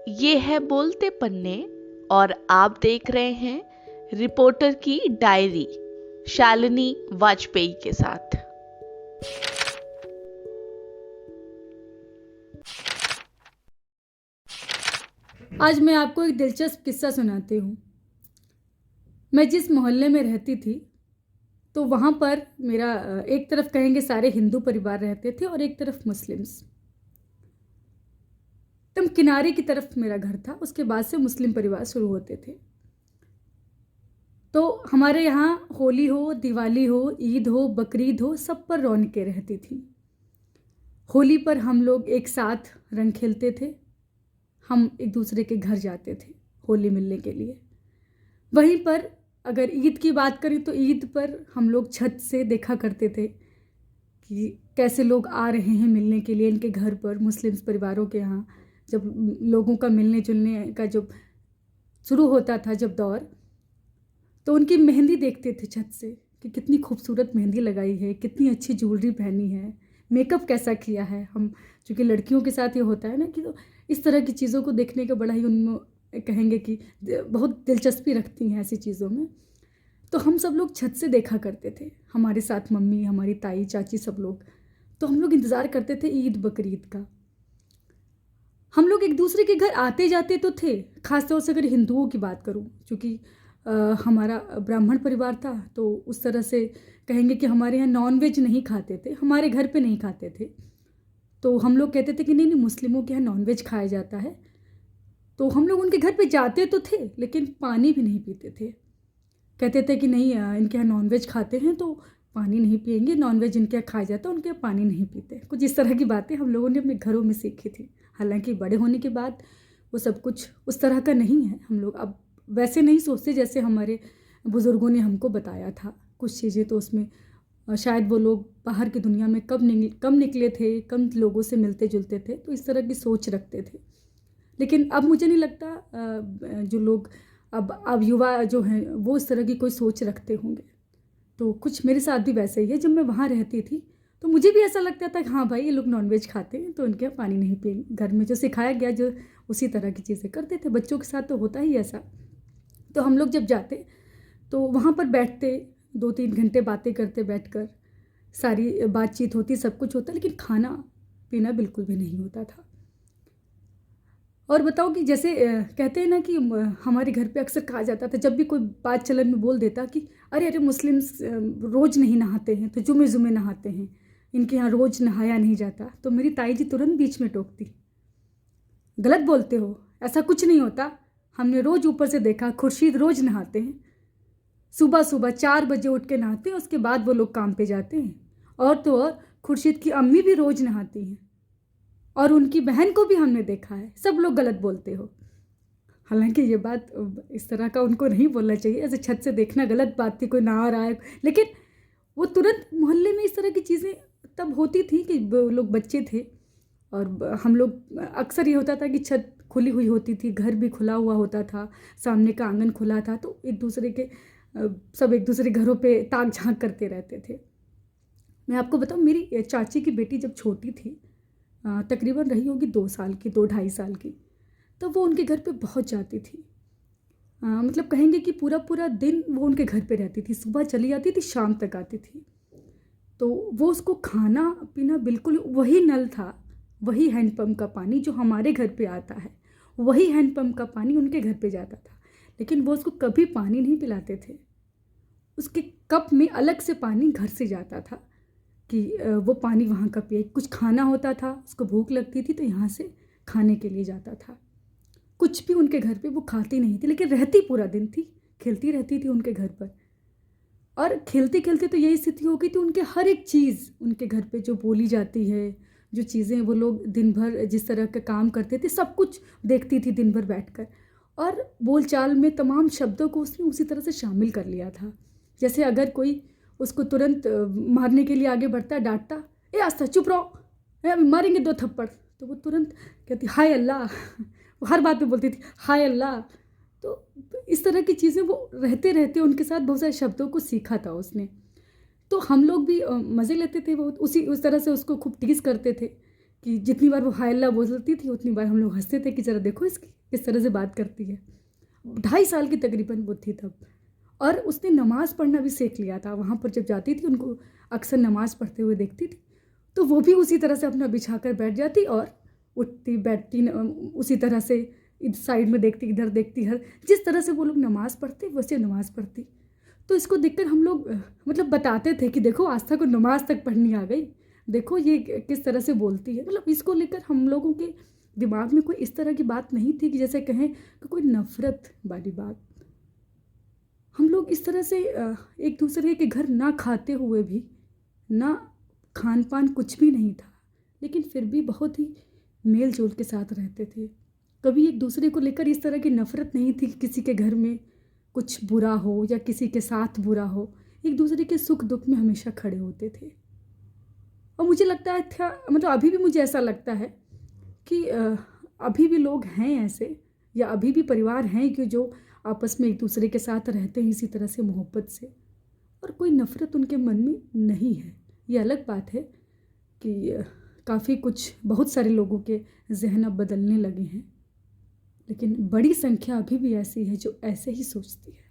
ये है बोलते पन्ने और आप देख रहे हैं रिपोर्टर की डायरी शालिनी वाजपेयी के साथ। आज मैं आपको एक दिलचस्प किस्सा सुनाती हूँ। मैं जिस मोहल्ले में रहती थी तो वहाँ पर मेरा एक तरफ कहेंगे सारे हिंदू परिवार रहते थे और एक तरफ मुस्लिम्स। एकदम किनारे की तरफ मेरा घर था, उसके बाद से मुस्लिम परिवार शुरू होते थे। तो हमारे यहाँ होली हो, दिवाली हो, ईद हो, बकरीद हो, सब पर रौनकें रहती थी। होली पर हम लोग एक साथ रंग खेलते थे, हम एक दूसरे के घर जाते थे होली मिलने के लिए। वहीं पर अगर ईद की बात करें तो ईद पर हम लोग छत से देखा करते थे कि कैसे लोग आ रहे हैं मिलने के लिए इनके घर पर। मुस्लिम परिवारों के यहाँ जब लोगों का मिलने जुलने का जब शुरू होता था जब दौर, तो उनकी मेहंदी देखते थे छत से कि कितनी खूबसूरत मेहंदी लगाई है, कितनी अच्छी ज्वेलरी पहनी है, मेकअप कैसा किया है। हम चूँकि लड़कियों के साथ ये होता है ना कि तो इस तरह की चीज़ों को देखने का बड़ा ही उनमें कहेंगे कि बहुत दिलचस्पी रखती हैं ऐसी चीज़ों में। तो हम सब लोग छत से देखा करते थे, हमारे साथ मम्मी, हमारी ताई, चाची, सब लोग। तो हम लोग इंतज़ार करते थे ईद बकरीद का। हम लोग एक दूसरे के घर आते जाते तो थे, ख़ासतौर से अगर हिंदुओं की बात करूं, क्योंकि हमारा ब्राह्मण परिवार था तो उस तरह से कहेंगे कि हमारे यहाँ नॉन वेज नहीं खाते थे, हमारे घर पे नहीं खाते थे। तो हम लोग कहते थे कि नहीं नहीं, मुस्लिमों के यहाँ नॉन वेज खाया जाता है। तो हम लोग उनके घर पे जाते तो थे लेकिन पानी भी नहीं पीते थे। कहते थे कि नहीं इनके यहाँ नॉन वेज खाते हैं तो पानी नहीं पिएंगे, नॉन वेज इनके यहाँ खाया जाता है, उनके यहाँ पानी नहीं पीते। कुछ इस तरह की बातें हम लोगों ने अपने घरों में सीखी थी। हालांकि बड़े होने के बाद वो सब कुछ उस तरह का नहीं है। हम लोग अब वैसे नहीं सोचते जैसे हमारे बुज़ुर्गों ने हमको बताया था। कुछ चीज़ें तो उसमें शायद वो लोग बाहर की दुनिया में कम निकले थे, कम लोगों से मिलते जुलते थे, तो इस तरह की सोच रखते थे। लेकिन अब मुझे नहीं लगता जो लोग अब युवा जो हैं वो इस तरह की कोई सोच रखते होंगे। तो कुछ मेरे साथ भी वैसे ही है। जब मैं वहाँ रहती थी तो मुझे भी ऐसा लगता था कि हाँ भाई, ये लोग नॉनवेज खाते हैं तो इनके यहाँ पानी नहीं पिएंगे। घर में जो सिखाया गया जो उसी तरह की चीज़ें करते थे। बच्चों के साथ तो होता ही ऐसा। तो हम लोग जब जाते तो वहाँ पर बैठते, 2-3 घंटे बातें करते बैठकर, सारी बातचीत होती, सब कुछ होता, लेकिन खाना पीना बिल्कुल भी नहीं होता था। और बताओ कि जैसे कहते हैं ना कि हमारे घर पे अक्सर कहा जाता था, जब भी कोई बात चलन में बोल देता कि अरे अरे मुस्लिम्स रोज़ नहीं नहाते हैं, तो जुमे जुमे नहाते हैं, इनके यहाँ रोज़ नहाया नहीं जाता। तो मेरी ताई जी तुरंत बीच में टोकती, गलत बोलते हो, ऐसा कुछ नहीं होता। हमने रोज़ ऊपर से देखा, खुर्शीद रोज़ नहाते हैं, सुबह सुबह 4 बजे उठ के नहाते हैं, उसके बाद वो लोग काम पे जाते हैं। और तो और खुर्शीद की अम्मी भी रोज़ नहाती हैं और उनकी बहन को भी हमने देखा है। सब लोग गलत बोलते हो। हालांकि ये बात इस तरह का उनको नहीं बोलना चाहिए, ऐसे छत से देखना गलत बात थी, कोई नहा रहा है, लेकिन वो तुरंत मोहल्ले में इस तरह की चीज़ें तब होती थी कि लोग बच्चे थे और हम लोग अक्सर ये होता था कि छत खुली हुई होती थी, घर भी खुला हुआ होता था, सामने का आंगन खुला था, तो एक दूसरे के सब एक दूसरे घरों पे ताक झांक करते रहते थे। मैं आपको बताऊँ, मेरी चाची की बेटी जब छोटी थी, तकरीबन रही होगी 2 साल की, 2-2.5 साल की, तब वो उनके घर पे बहुत जाती थी। मतलब कहेंगे कि पूरा पूरा दिन वो उनके घर पे रहती थी, सुबह चली जाती थी, शाम तक आती थी। तो वो उसको खाना पीना बिल्कुल वही नल था, वही हैंडपम्प का पानी जो हमारे घर पे आता है, वही हैंडपम्प का पानी उनके घर पे जाता था। लेकिन वो उसको कभी पानी नहीं पिलाते थे। उसके कप में अलग से पानी घर से जाता था कि वो पानी वहाँ का पिए। कुछ खाना होता था, उसको भूख लगती थी तो यहाँ से खाने के लिए जाता था। कुछ भी उनके घर पे वो खाती नहीं थी, लेकिन रहती पूरा दिन थी, खेलती रहती थी उनके घर पर। और खेलते खेलते तो यही स्थिति हो गई थी, उनके हर एक चीज़ उनके घर पे जो बोली जाती है, जो चीज़ें वो लोग दिन भर जिस तरह का काम करते थे, सब कुछ देखती थी दिन भर बैठकर। और बोलचाल में तमाम शब्दों को उसने उसी तरह से शामिल कर लिया था। जैसे अगर कोई उसको तुरंत मारने के लिए आगे बढ़ता, डांटता, ए आस्था चुप रहो, अभी मारेंगे 2 थप्पड़, तो वो तुरंत कहती हाय अल्लाह। वो हर बात पे बोलती थी हाय अल्लाह। तो इस तरह की चीज़ें वो रहते रहते उनके साथ बहुत सारे शब्दों को सीखा था उसने। तो हम लोग भी मज़े लेते थे, वो उस तरह से उसको खूब टीज़ करते थे कि जितनी बार वो हाय अल्लाह बोलती थी उतनी बार हम लोग हंसते थे कि ज़रा देखो इसकी किस तरह से बात करती है। 2.5 साल की तकरीबन वो थी तब, और उसने नमाज़ पढ़ना भी सीख लिया था। वहाँ पर जब जाती थी उनको अक्सर नमाज़ पढ़ते हुए देखती थी, तो वो भी उसी तरह से अपना बिछा कर बैठ जाती और उठती बैठती उसी तरह से, इस साइड में देखती, इधर देखती, हर जिस तरह से वो लोग नमाज़ पढ़ते वैसे नमाज़ पढ़ती। तो इसको देखकर हम लोग मतलब बताते थे कि देखो आस्था को नमाज तक पढ़नी आ गई, देखो ये किस तरह से बोलती है। मतलब इसको लेकर हम लोगों के दिमाग में कोई इस तरह की बात नहीं थी कि जैसे कहें कि कोई नफ़रत वाली बात। हम लोग इस तरह से एक दूसरे के घर ना खाते हुए भी, ना खान पान कुछ भी नहीं था, लेकिन फिर भी बहुत ही मेल जोल के साथ रहते थे। कभी एक दूसरे को लेकर इस तरह की नफ़रत नहीं थी कि किसी के घर में कुछ बुरा हो या किसी के साथ बुरा हो। एक दूसरे के सुख दुख में हमेशा खड़े होते थे। और मुझे लगता है था, मतलब अभी भी मुझे ऐसा लगता है कि अभी भी लोग हैं ऐसे, या अभी भी परिवार हैं कि जो आपस में एक दूसरे के साथ रहते हैं इसी तरह से मोहब्बत से, और कोई नफ़रत उनके मन में नहीं है। ये अलग बात है कि काफ़ी कुछ बहुत सारे लोगों के जहन अब बदलने लगे हैं, लेकिन बड़ी संख्या अभी भी ऐसी है जो ऐसे ही सोचती है।